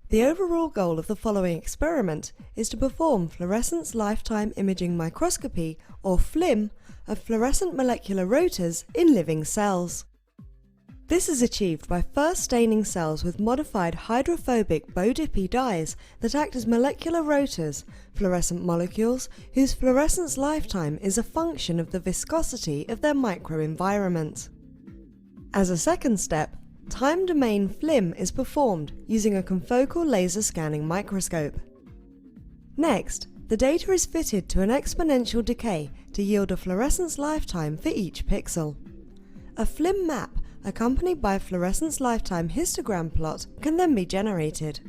The overall goal of the following experiment is to perform Fluorescence Lifetime Imaging Microscopy, or FLIM, of fluorescent molecular rotors in living cells. This is achieved by first staining cells with modified hydrophobic Bo-Dippy dyes that act as molecular rotors, fluorescent molecules whose fluorescence lifetime is a function of the viscosity of their microenvironment. As a second step, time-domain FLIM is performed using a confocal laser scanning microscope. Next, the data is fitted to an exponential decay to yield a fluorescence lifetime for each pixel. A FLIM map accompanied by a fluorescence lifetime histogram plot can then be generated.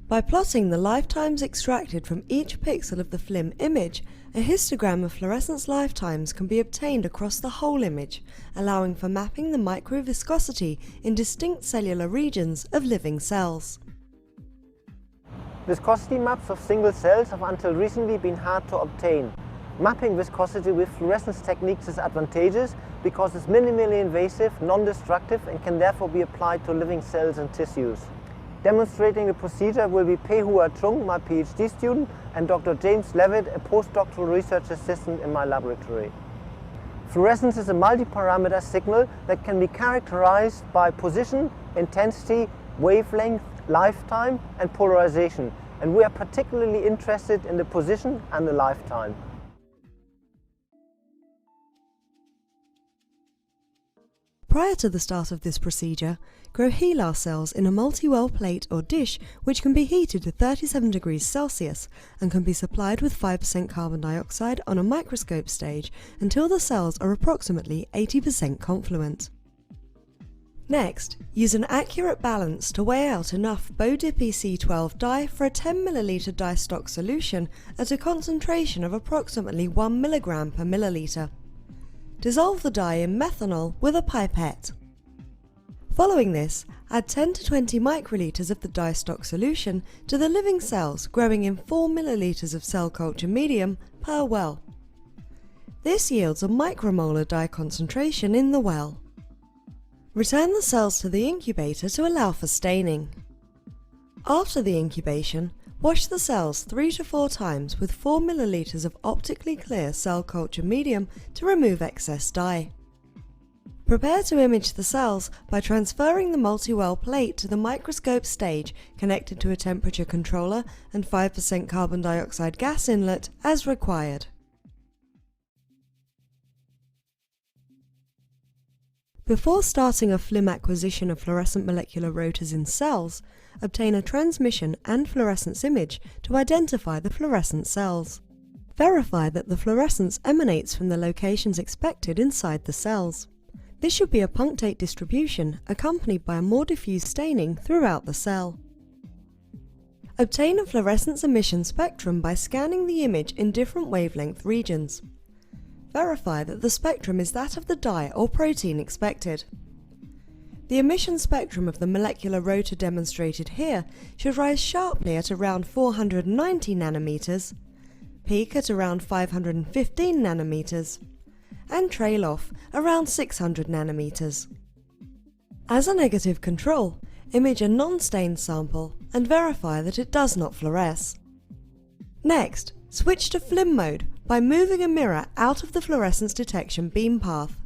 By plotting the lifetimes extracted from each pixel of the FLIM image, a histogram of fluorescence lifetimes can be obtained across the whole image, allowing for mapping the microviscosity in distinct cellular regions of living cells. Viscosity maps of single cells have until recently been hard to obtain. Mapping viscosity with fluorescence techniques is advantageous because it's minimally invasive, non-destructive, and can therefore be applied to living cells and tissues. Demonstrating the procedure will be Pei Hua Chung, my PhD student, and Dr. James Levitt, a postdoctoral research assistant in my laboratory. Fluorescence is a multi-parameter signal that can be characterized by position, intensity, wavelength, lifetime, and polarization, and we are particularly interested in the position and the lifetime. Prior to the start of this procedure, grow HeLa cells in a multi-well plate or dish which can be heated to 37 degrees Celsius and can be supplied with 5% carbon dioxide on a microscope stage until the cells are approximately 80% confluent. Next, use an accurate balance to weigh out enough Bo-Dippy C12 dye for a 10 ml dye stock solution at a concentration of approximately 1 mg per milliliter. Dissolve the dye in methanol with a pipette. Following this, add 10 to 20 microliters of the dye stock solution to the living cells growing in 4 milliliters of cell culture medium per well. This yields a micromolar dye concentration in the well. Return the cells to the incubator to allow for staining. After the incubation, wash the cells 3 to 4 times with 4 milliliters of optically clear cell culture medium to remove excess dye. Prepare to image the cells by transferring the multi-well plate to the microscope stage connected to a temperature controller and 5% carbon dioxide gas inlet as required. Before starting a FLIM acquisition of fluorescent molecular rotors in cells, obtain a transmission and fluorescence image to identify the fluorescent cells. Verify that the fluorescence emanates from the locations expected inside the cells. This should be a punctate distribution accompanied by a more diffuse staining throughout the cell. Obtain a fluorescence emission spectrum by scanning the image in different wavelength regions. Verify that the spectrum is that of the dye or protein expected. The emission spectrum of the molecular rotor demonstrated here should rise sharply at around 490 nanometers, peak at around 515 nanometers, and trail off around 600 nanometers. As a negative control, image a non-stained sample and verify that it does not fluoresce. Next, switch to FLIM mode by moving a mirror out of the fluorescence detection beam path.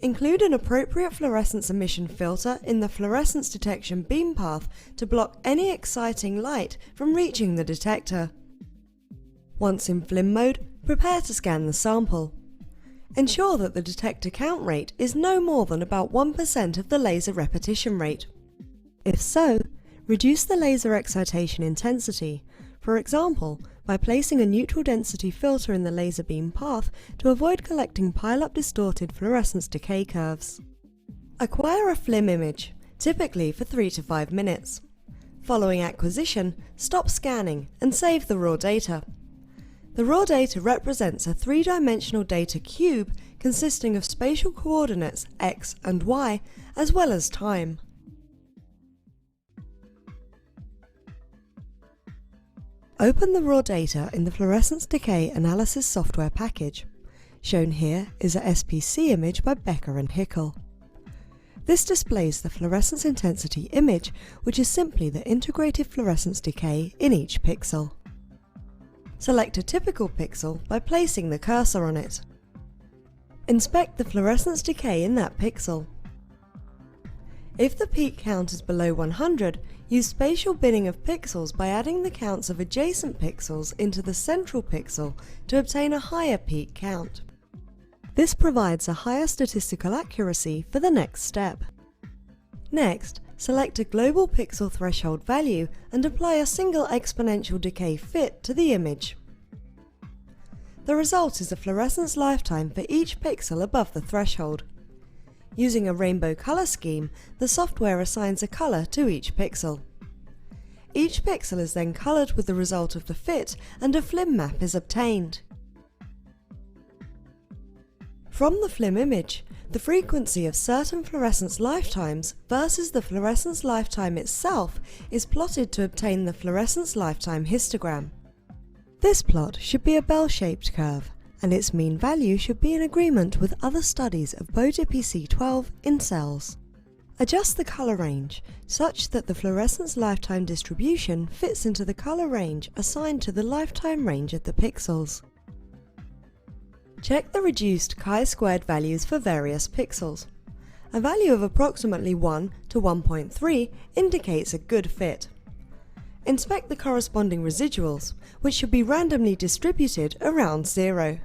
Include an appropriate fluorescence emission filter in the fluorescence detection beam path to block any exciting light from reaching the detector. Once in FLIM mode, prepare to scan the sample. Ensure that the detector count rate is no more than about 1% of the laser repetition rate. If so, reduce the laser excitation intensity, for example, by placing a neutral density filter in the laser beam path to avoid collecting pile-up distorted fluorescence decay curves. Acquire a FLIM image, typically for 3 to 5 minutes. Following acquisition, stop scanning and save the raw data. The raw data represents a 3-dimensional data cube consisting of spatial coordinates x and y, as well as time. Open the raw data in the Fluorescence Decay Analysis software package. Shown here is a SPC image by Becker and Hickel. This displays the fluorescence intensity image, which is simply the integrated fluorescence decay in each pixel. Select a typical pixel by placing the cursor on it. Inspect the fluorescence decay in that pixel. If the peak count is below 100, use spatial binning of pixels by adding the counts of adjacent pixels into the central pixel to obtain a higher peak count. This provides a higher statistical accuracy for the next step. Next, select a global pixel threshold value and apply a single exponential decay fit to the image. The result is a fluorescence lifetime for each pixel above the threshold. Using a rainbow color scheme, the software assigns a color to each pixel. Each pixel is then colored with the result of the fit and a FLIM map is obtained. From the FLIM image, the frequency of certain fluorescence lifetimes versus the fluorescence lifetime itself is plotted to obtain the fluorescence lifetime histogram. This plot should be a bell-shaped curve, and its mean value should be in agreement with other studies of BODPC12 in cells. Adjust the color range such that the fluorescence lifetime distribution fits into the color range assigned to the lifetime range of the pixels. Check the reduced chi-squared values for various pixels. A value of approximately 1 to 1.3 indicates a good fit. Inspect the corresponding residuals, which should be randomly distributed around 0.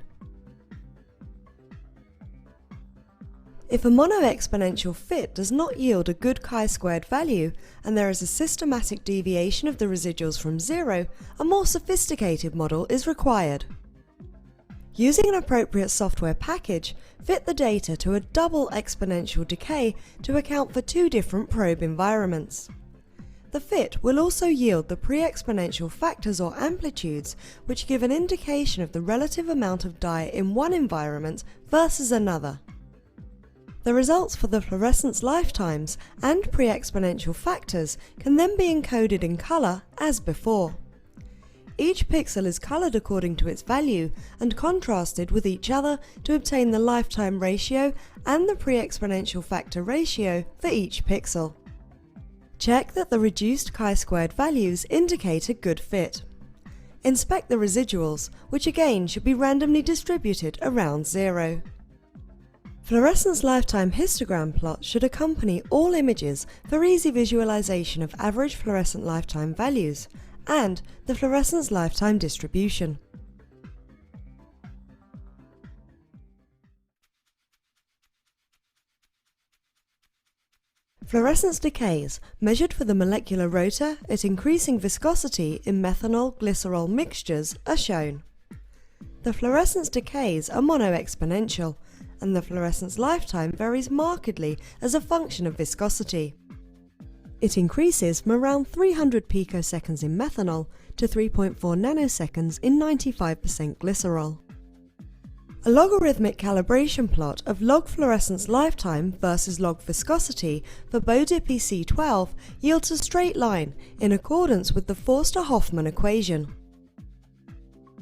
If a mono-exponential fit does not yield a good chi-squared value and there is a systematic deviation of the residuals from 0, a more sophisticated model is required. Using an appropriate software package, fit the data to a double exponential decay to account for two different probe environments. The fit will also yield the pre-exponential factors or amplitudes, which give an indication of the relative amount of dye in one environment versus another. The results for the fluorescence lifetimes and pre-exponential factors can then be encoded in color as before. Each pixel is colored according to its value and contrasted with each other to obtain the lifetime ratio and the pre-exponential factor ratio for each pixel. Check that the reduced chi-squared values indicate a good fit. Inspect the residuals, which again should be randomly distributed around 0. Fluorescence lifetime histogram plots should accompany all images for easy visualization of average fluorescent lifetime values and the fluorescence lifetime distribution. Fluorescence decays, measured for the molecular rotor at increasing viscosity in methanol glycerol mixtures, are shown. The fluorescence decays are mono-exponential, and the fluorescence lifetime varies markedly as a function of viscosity. It increases from around 300 picoseconds in methanol to 3.4 nanoseconds in 95% glycerol. A logarithmic calibration plot of log fluorescence lifetime versus log viscosity for BODPC12 yields a straight line in accordance with the Forster-Hoffmann equation.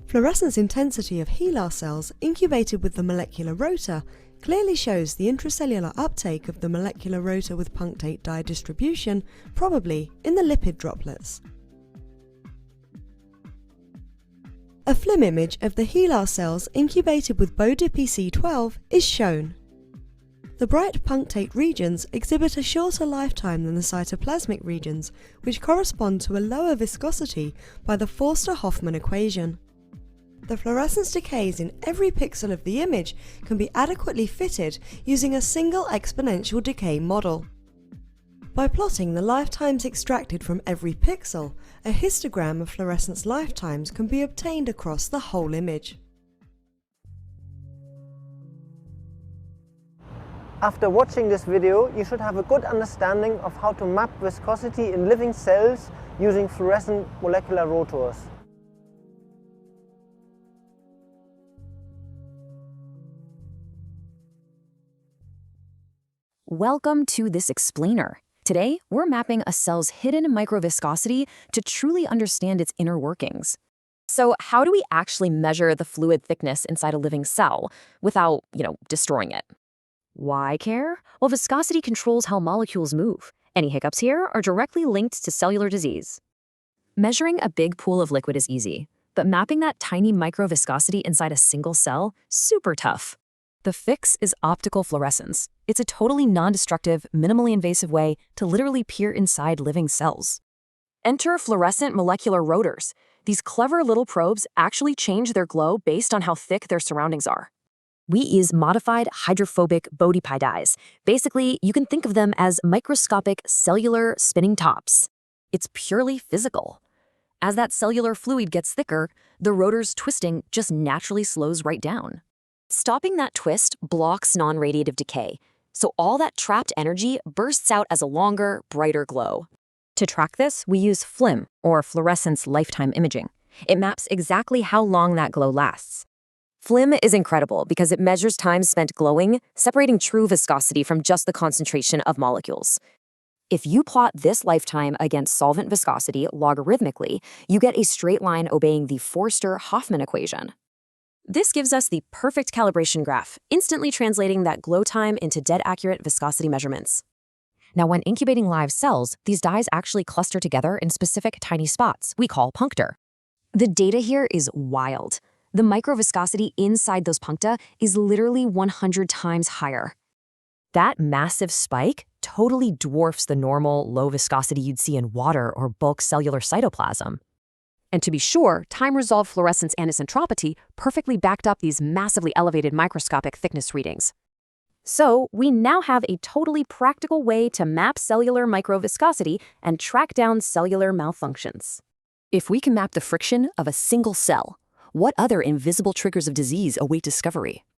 Fluorescence intensity of HeLa cells incubated with the molecular rotor clearly shows the intracellular uptake of the molecular rotor with punctate dye distribution, probably in the lipid droplets. A FLIM image of the HeLa cells incubated with BODPC12 is shown. The bright punctate regions exhibit a shorter lifetime than the cytoplasmic regions, which correspond to a lower viscosity by the Forster-Hoffmann equation. The fluorescence decays in every pixel of the image can be adequately fitted using a single exponential decay model. By plotting the lifetimes extracted from every pixel, a histogram of fluorescence lifetimes can be obtained across the whole image. After watching this video, you should have a good understanding of how to map viscosity in living cells using fluorescent molecular rotors. Welcome to this explainer. Today, we're mapping a cell's hidden microviscosity to truly understand its inner workings. So how do we actually measure the fluid thickness inside a living cell without, destroying it? Why care? Well, viscosity controls how molecules move. Any hiccups here are directly linked to cellular disease. Measuring a big pool of liquid is easy, but mapping that tiny microviscosity inside a single cell, super tough. The fix is optical fluorescence. It's a totally non-destructive, minimally invasive way to literally peer inside living cells. Enter fluorescent molecular rotors. These clever little probes actually change their glow based on how thick their surroundings are. We use modified hydrophobic Bode-pi dyes. Basically, you can think of them as microscopic cellular spinning tops. It's purely physical. As that cellular fluid gets thicker, the rotor's twisting just naturally slows right down. Stopping that twist blocks non-radiative decay, so all that trapped energy bursts out as a longer, brighter glow. To track this, we use FLIM, or Fluorescence Lifetime Imaging. It maps exactly how long that glow lasts. FLIM is incredible because it measures time spent glowing, separating true viscosity from just the concentration of molecules. If you plot this lifetime against solvent viscosity logarithmically, you get a straight line obeying the Forster-Hoffman equation. This gives us the perfect calibration graph, instantly translating that glow time into dead-accurate viscosity measurements. Now, when incubating live cells, these dyes actually cluster together in specific tiny spots we call puncta. The data here is wild. The microviscosity inside those puncta is literally 100 times higher. That massive spike totally dwarfs the normal low viscosity you'd see in water or bulk cellular cytoplasm. And to be sure, time-resolved fluorescence anisotropy perfectly backed up these massively elevated microscopic thickness readings. So, we now have a totally practical way to map cellular microviscosity and track down cellular malfunctions. If we can map the friction of a single cell, what other invisible triggers of disease await discovery?